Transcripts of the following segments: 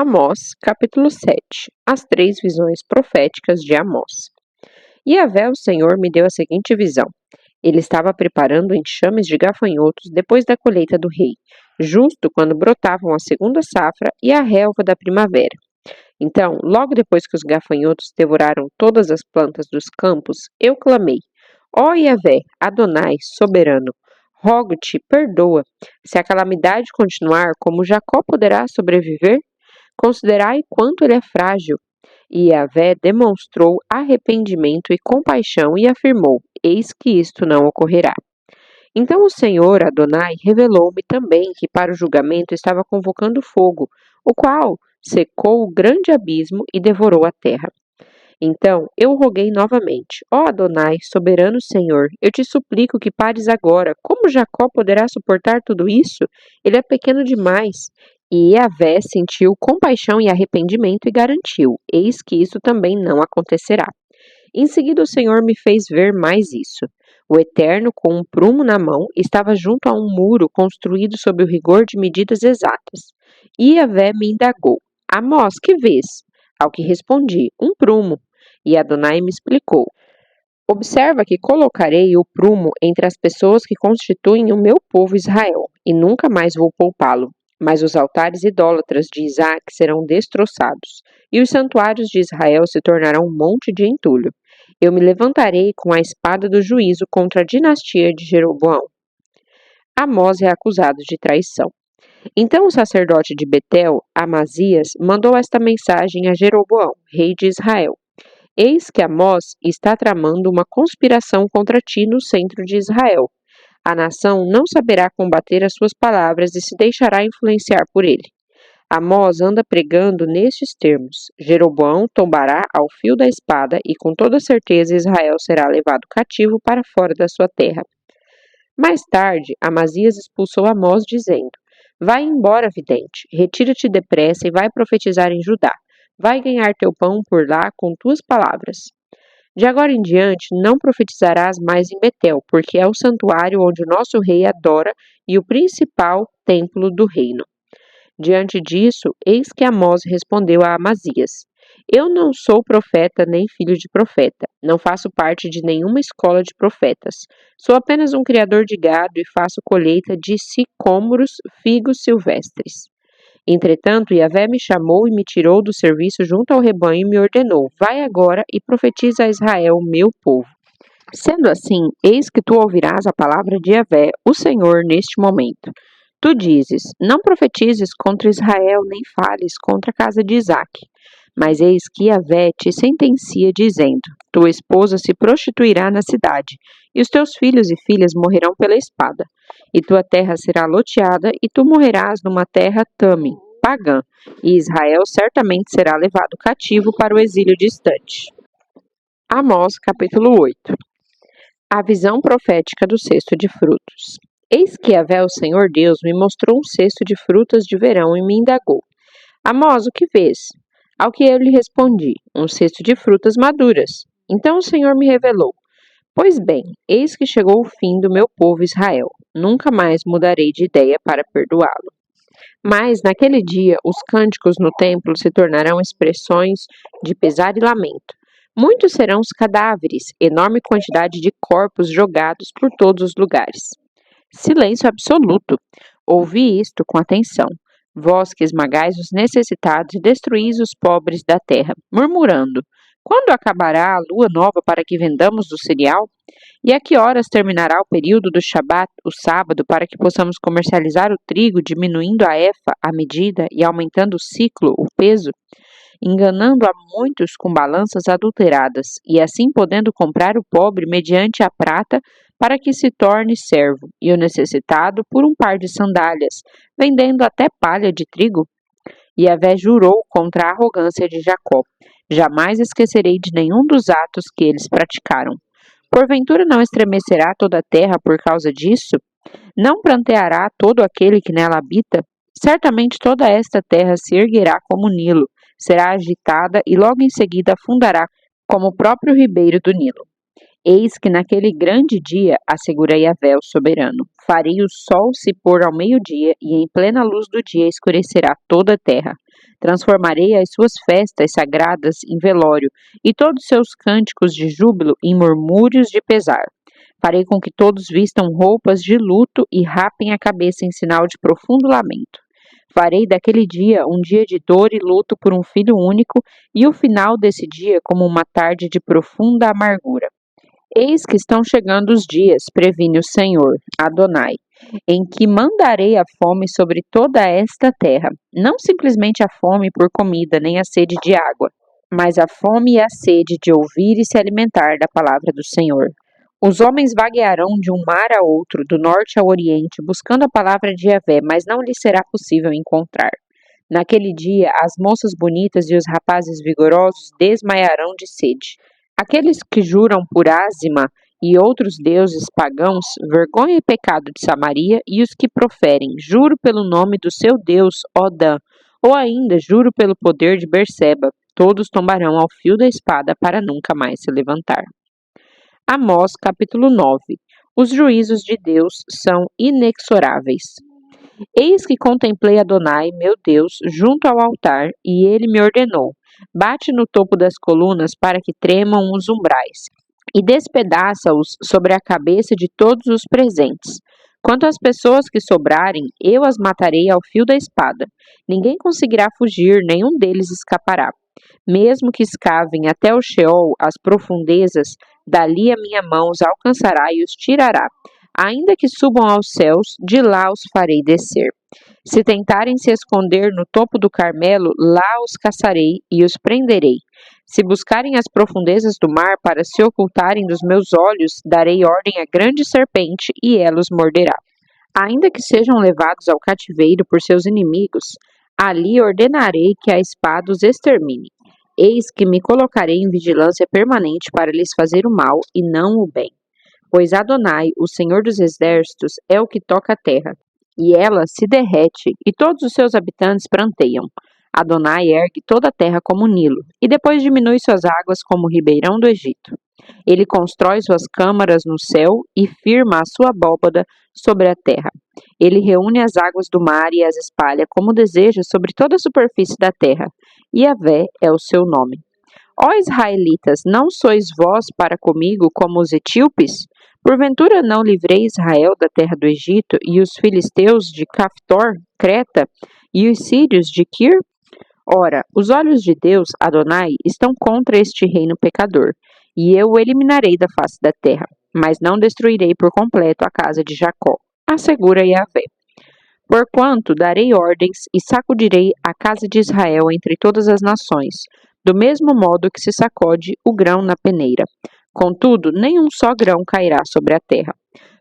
Amós, capítulo 7. As três visões proféticas de Amós. Yahvé, o Senhor, me deu a seguinte visão. Ele estava preparando enxames de gafanhotos depois da colheita do rei, justo quando brotavam a segunda safra e a relva da primavera. Então, logo depois que os gafanhotos devoraram todas as plantas dos campos, eu clamei: Ó Yahvé, Adonai, soberano, rogo-te, perdoa. Se a calamidade continuar, como Jacó poderá sobreviver? Considerai quanto ele é frágil. E Yahvé demonstrou arrependimento e compaixão e afirmou: Eis que isto não ocorrerá. Então o Senhor, Adonai, revelou-me também que para o julgamento estava convocando fogo, o qual secou o grande abismo e devorou a terra. Então eu roguei novamente: Ó Adonai, soberano Senhor, eu te suplico que pares agora. Como Jacó poderá suportar tudo isso? Ele é pequeno demais. E Yahvé sentiu compaixão e arrependimento e garantiu: Eis que isso também não acontecerá. Em seguida o Senhor me fez ver mais isso. O Eterno, com um prumo na mão, estava junto a um muro construído sob o rigor de medidas exatas. E Yahvé me indagou: Amós, que vês? Ao que respondi: um prumo. E Adonai me explicou: Observa que colocarei o prumo entre as pessoas que constituem o meu povo Israel, e nunca mais vou poupá-lo. Mas os altares idólatras de Isaac serão destroçados, e os santuários de Israel se tornarão um monte de entulho. Eu me levantarei com a espada do juízo contra a dinastia de Jeroboão. Amós é acusado de traição. Então o sacerdote de Betel, Amazias, mandou esta mensagem a Jeroboão, rei de Israel: Eis que Amós está tramando uma conspiração contra ti no centro de Israel. A nação não saberá combater as suas palavras e se deixará influenciar por ele. Amós anda pregando nestes termos: Jeroboão tombará ao fio da espada e com toda certeza Israel será levado cativo para fora da sua terra. Mais tarde, Amazias expulsou Amós dizendo: Vai embora, vidente, retira-te depressa e vai profetizar em Judá. Vai ganhar teu pão por lá com tuas palavras. De agora em diante, não profetizarás mais em Betel, porque é o santuário onde o nosso rei adora e o principal templo do reino. Diante disso, eis que Amós respondeu a Amazias: Eu não sou profeta nem filho de profeta. Não faço parte de nenhuma escola de profetas. Sou apenas um criador de gado e faço colheita de sicômoros, figos silvestres. Entretanto, Yahvé me chamou e me tirou do serviço junto ao rebanho e me ordenou: Vai agora e profetiza a Israel, meu povo. Sendo assim, eis que tu ouvirás a palavra de Yahvé, o Senhor, neste momento. Tu dizes: Não profetizes contra Israel, nem fales contra a casa de Isaque. Mas eis que Yahvé te sentencia, dizendo: Tua esposa se prostituirá na cidade, e os teus filhos e filhas morrerão pela espada. E tua terra será loteada, e tu morrerás numa terra tame, pagã, e Israel certamente será levado cativo para o exílio distante. Amós, capítulo 8. A visão profética do cesto de frutos. Eis que Yahvé, o Senhor Deus, me mostrou um cesto de frutas de verão e me indagou: Amós, o que vês? Ao que eu lhe respondi: um cesto de frutas maduras. Então o Senhor me revelou: Pois bem, eis que chegou o fim do meu povo Israel. Nunca mais mudarei de ideia para perdoá-lo. Mas naquele dia os cânticos no templo se tornarão expressões de pesar e lamento. Muitos serão os cadáveres, enorme quantidade de corpos jogados por todos os lugares. Silêncio absoluto. Ouvi isto com atenção. Vós que esmagais os necessitados e destruís os pobres da terra, murmurando: Quando acabará a lua nova para que vendamos o cereal? E a que horas terminará o período do Shabat, o sábado, para que possamos comercializar o trigo, diminuindo a efa, a medida, e aumentando o ciclo, o peso? Enganando a muitos com balanças adulteradas, e assim podendo comprar o pobre mediante a prata, para que se torne servo, e o necessitado por um par de sandálias, vendendo até palha de trigo? Yahvé jurou contra a arrogância de Jacó: Jamais esquecerei de nenhum dos atos que eles praticaram. Porventura não estremecerá toda a terra por causa disso? Não pranteará todo aquele que nela habita? Certamente toda esta terra se erguerá como Nilo, será agitada e logo em seguida afundará como o próprio ribeiro do Nilo. Eis que naquele grande dia, assegura Yahvé o soberano, farei o sol se pôr ao meio-dia e em plena luz do dia escurecerá toda a terra. Transformarei as suas festas sagradas em velório e todos seus cânticos de júbilo em murmúrios de pesar. Farei com que todos vistam roupas de luto e rapem a cabeça em sinal de profundo lamento. Farei daquele dia um dia de dor e luto por um filho único, e o final desse dia como uma tarde de profunda amargura. Eis que estão chegando os dias, previne o Senhor, Adonai, em que mandarei a fome sobre toda esta terra, não simplesmente a fome por comida, nem a sede de água, mas a fome e a sede de ouvir e se alimentar da palavra do Senhor. Os homens vaguearão de um mar a outro, do norte ao oriente, buscando a palavra de Yahvé, mas não lhes será possível encontrar. Naquele dia, as moças bonitas e os rapazes vigorosos desmaiarão de sede. Aqueles que juram por Ázima e outros deuses pagãos, vergonha e pecado de Samaria, e os que proferem, juro pelo nome do seu Deus, Odã, ou ainda juro pelo poder de Berseba, todos tombarão ao fio da espada para nunca mais se levantar. Amós, capítulo 9. Os juízos de Deus são inexoráveis. Eis que contemplei Adonai, meu Deus, junto ao altar, e ele me ordenou: bate no topo das colunas para que tremam os umbrais, e despedaça-os sobre a cabeça de todos os presentes. Quanto às pessoas que sobrarem, eu as matarei ao fio da espada. Ninguém conseguirá fugir, nenhum deles escapará. Mesmo que escavem até o Sheol, as profundezas, dali a minha mão os alcançará e os tirará. Ainda que subam aos céus, de lá os farei descer. Se tentarem se esconder no topo do Carmelo, lá os caçarei e os prenderei. Se buscarem as profundezas do mar para se ocultarem dos meus olhos, darei ordem à grande serpente e ela os morderá. Ainda que sejam levados ao cativeiro por seus inimigos, ali ordenarei que a espada os extermine. Eis que me colocarei em vigilância permanente para lhes fazer o mal e não o bem. Pois Adonai, o Senhor dos Exércitos, é o que toca a terra, e ela se derrete, e todos os seus habitantes pranteiam. Adonai ergue toda a terra como o Nilo, e depois diminui suas águas como o ribeirão do Egito. Ele constrói suas câmaras no céu e firma a sua abóbada sobre a terra. Ele reúne as águas do mar e as espalha como deseja sobre toda a superfície da terra. Yahvé é o seu nome. Ó israelitas, não sois vós para comigo como os etíopes? Porventura não livrei Israel da terra do Egito e os filisteus de Caftor, Creta, e os sírios de Kir? Ora, os olhos de Deus, Adonai, estão contra este reino pecador, e eu o eliminarei da face da terra, mas não destruirei por completo a casa de Jacó, assegura Yahvé. Porquanto darei ordens e sacudirei a casa de Israel entre todas as nações, do mesmo modo que se sacode o grão na peneira. Contudo, nenhum só grão cairá sobre a terra.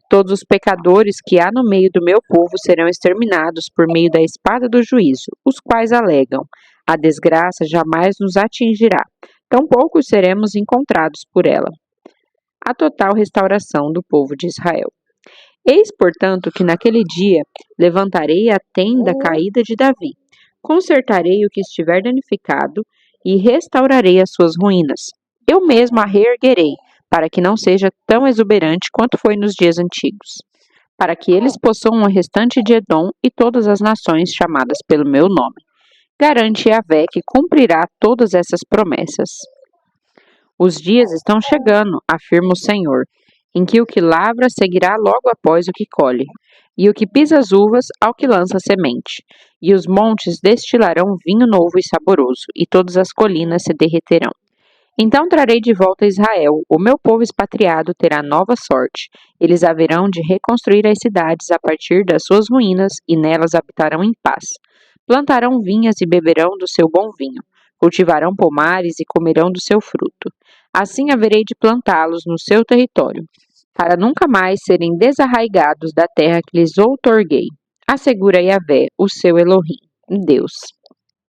Todos os pecadores que há no meio do meu povo serão exterminados por meio da espada do juízo, os quais alegam: a desgraça jamais nos atingirá, tampouco seremos encontrados por ela. A total restauração do povo de Israel. Eis, portanto, que naquele dia levantarei a tenda caída de Davi, consertarei o que estiver danificado e restaurarei as suas ruínas. Eu mesmo a reerguerei, para que não seja tão exuberante quanto foi nos dias antigos, para que eles possuam o restante de Edom e todas as nações chamadas pelo meu nome. Garante Yahvé que cumprirá todas essas promessas. Os dias estão chegando, afirma o Senhor, em que o que lavra seguirá logo após o que colhe, e o que pisa as uvas ao que lança a semente. E os montes destilarão vinho novo e saboroso, e todas as colinas se derreterão. Então trarei de volta Israel, o meu povo expatriado terá nova sorte. Eles haverão de reconstruir as cidades a partir das suas ruínas, e nelas habitarão em paz. Plantarão vinhas e beberão do seu bom vinho. Cultivarão pomares e comerão do seu fruto. Assim haverei de plantá-los no seu território, para nunca mais serem desarraigados da terra que lhes outorguei. Assegura Yahvé, o seu Elohim, Deus.